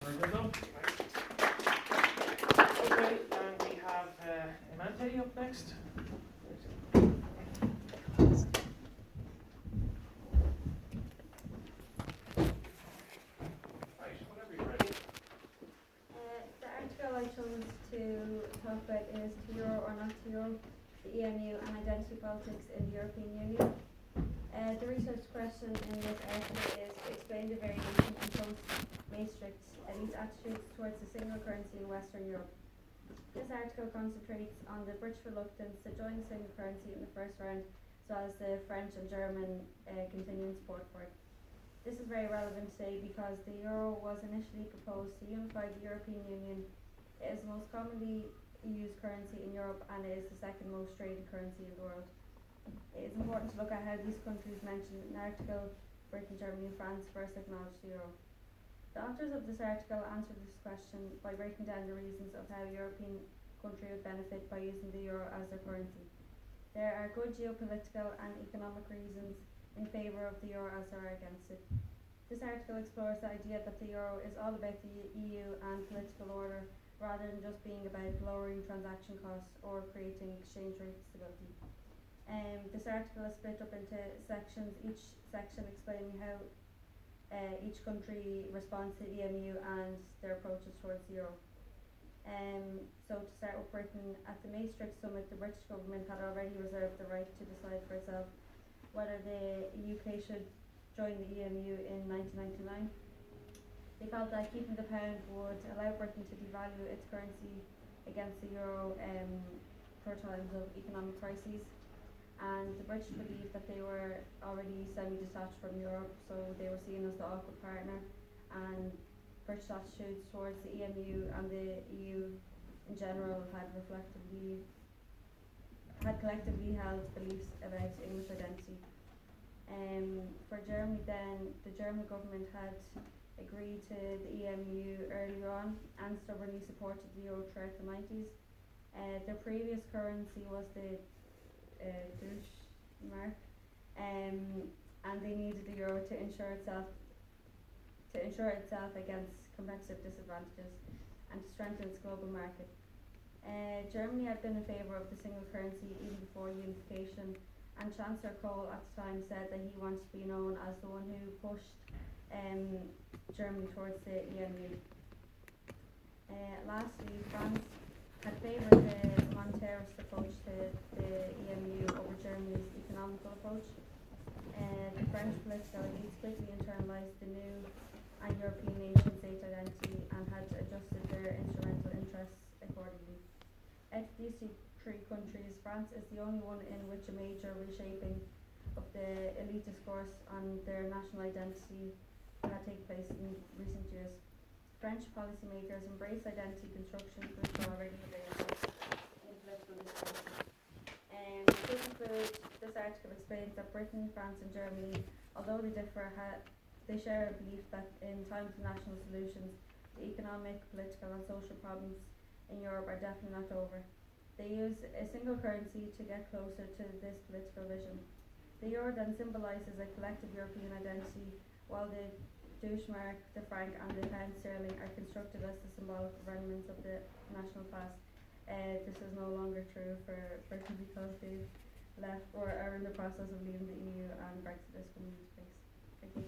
Very good, okay, and we have Imante up next. Right, whenever you're ready. The article I chose to talk about is to Euro or not to Euro, the EMU and identity politics in the European Union. The research question in this article is to explain the variation in post-Maastricht elite attitudes towards the single currency in Western Europe. This article concentrates on the British reluctance to join the single currency in the first round, as well as the French and German continuing support for it. This is very relevant today because the euro was initially proposed to unify the European Union. It is the most commonly used currency in Europe and it is the second most traded currency in the world. It is important to look at how these countries mentioned in the article, Britain, Germany and France, first acknowledged the euro. The authors of this article answered this question by breaking down the reasons of how a European country would benefit by using the euro as their currency. There are good geopolitical and economic reasons in favour of the euro as there are against it. This article explores the idea that the euro is all about the EU and political order rather than just being about lowering transaction costs or creating exchange rate stability. This article is split up into sections, each section explaining how each country responds to EMU and their approaches towards the euro. So to start with Britain, at the Maastricht summit the British government had already reserved the right to decide for itself whether the UK should join the EMU in 1999. They felt that keeping the pound would allow Britain to devalue its currency against the euro for times of economic crises. And the British believed that they were already semi-detached from Europe, so they were seen as the awkward partner, and British attitudes towards the EMU and the EU in general had collectively held beliefs about English identity. For Germany then, the German government had agreed to the EMU earlier on and stubbornly supported the euro throughout the 90s. Their previous currency was the Deutschmark, and they needed the euro to insure itself against competitive disadvantages and to strengthen its global market. Germany had been in favour of the single currency even before unification, and Chancellor Kohl at the time said that he wanted to be known as the one who pushed Germany towards the EMU. Lastly, France had favoured the monetarist approach to the EMU over Germany's economical approach. The French political elites quickly internalised the new and European nation state identity and had adjusted their instrumental interests accordingly. Out of these three countries, France is the only one in which a major reshaping of the elite discourse on their national identity had taken place in recent years. French policymakers embrace identity construction, which are already available in political discourse. To conclude, this article explains that Britain, France and Germany, although they differ, they share a belief that in times of national solutions, the economic, political and social problems in Europe are definitely not over. They use a single currency to get closer to this political vision. The euro then symbolises a collective European identity, while the Deutschmark, the franc and the pound sterling are constructed as the symbolic remnants of the national past. This is no longer true for Britain because they've left or are in the process of leaving the EU and Brexit is coming into place. Thank you.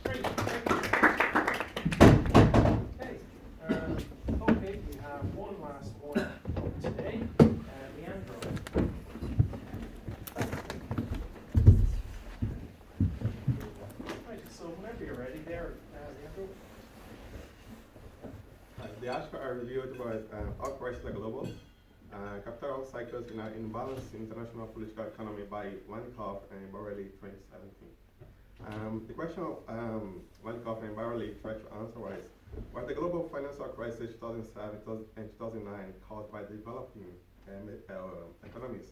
Great, thank you. Okay, we have one last one today. Leandro. Right, so whenever you're ready there, Leandro. The article I reviewed was Operation Global, Capital Cycles in an Imbalanced International Political Economy by Wanikoff and Borrelli, 2017. The question Wanikoff and Borrelli tried to answer was the global financial crisis 2007 and 2009 caused by developing economies?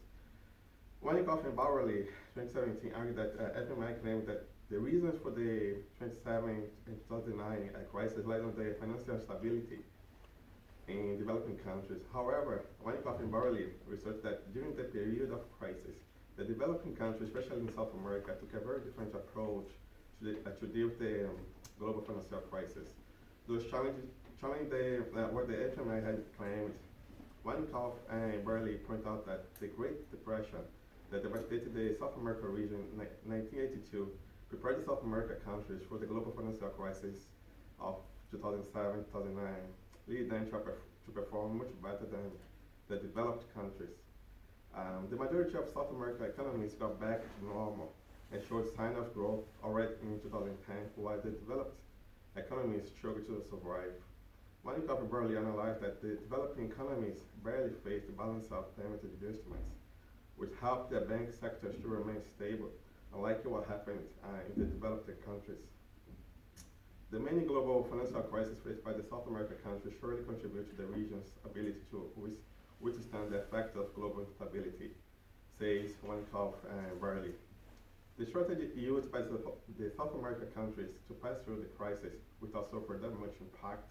Wanikoff and Borrelli, 2017, argued that FMI claimed that the reasons for the 2007 and 2009 crisis lies on the financial stability in developing countries. However, Wanikoff and Borrelli researched that during the period of crisis, the developing countries, especially in South America, took a very different approach to deal with the global financial crisis. Those challenges showing what the FMI had claimed. Wyckoff and Burley point out that the Great Depression that devastated the South America region in 1982 prepared the South America countries for the global financial crisis of 2007-2009, leading them to perform much better than the developed countries. The majority of South American economies got back to normal and showed signs of growth already in 2010, while the developed economies struggled to survive. Wyckoff and Burley analyzed that the developing economies barely faced the balance of payment adjustments, which helped their bank sectors to remain stable, unlike what happened in the developed countries. The many global financial crises faced by the South American countries surely contribute to the region's ability to withstand the effects of global instability, says Wyckoff and Burley. The strategy used by the South American countries to pass through the crisis without suffering that much impact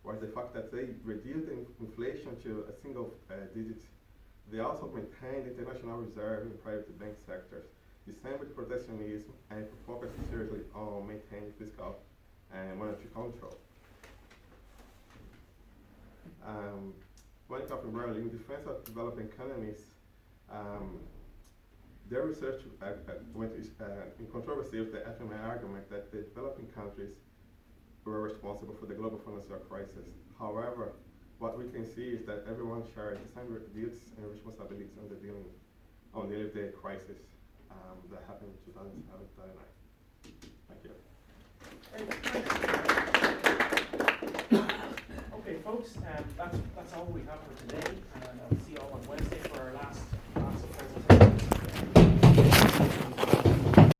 was the fact that they reduced inflation to a single digit. They also maintained the international reserve in private bank sectors, dissembled protectionism, and focused seriously on maintaining fiscal and monetary control. Wyckoff and Burley, in defense of developing economies, their research went in controversy with the FMI argument that the developing countries were responsible for the global financial crisis. However, what we can see is that everyone shares the same duties and responsibilities on dealing with the crisis that happened in 2007-2009. Okay, folks, that's all we have for today, and I'll see you all on Wednesday.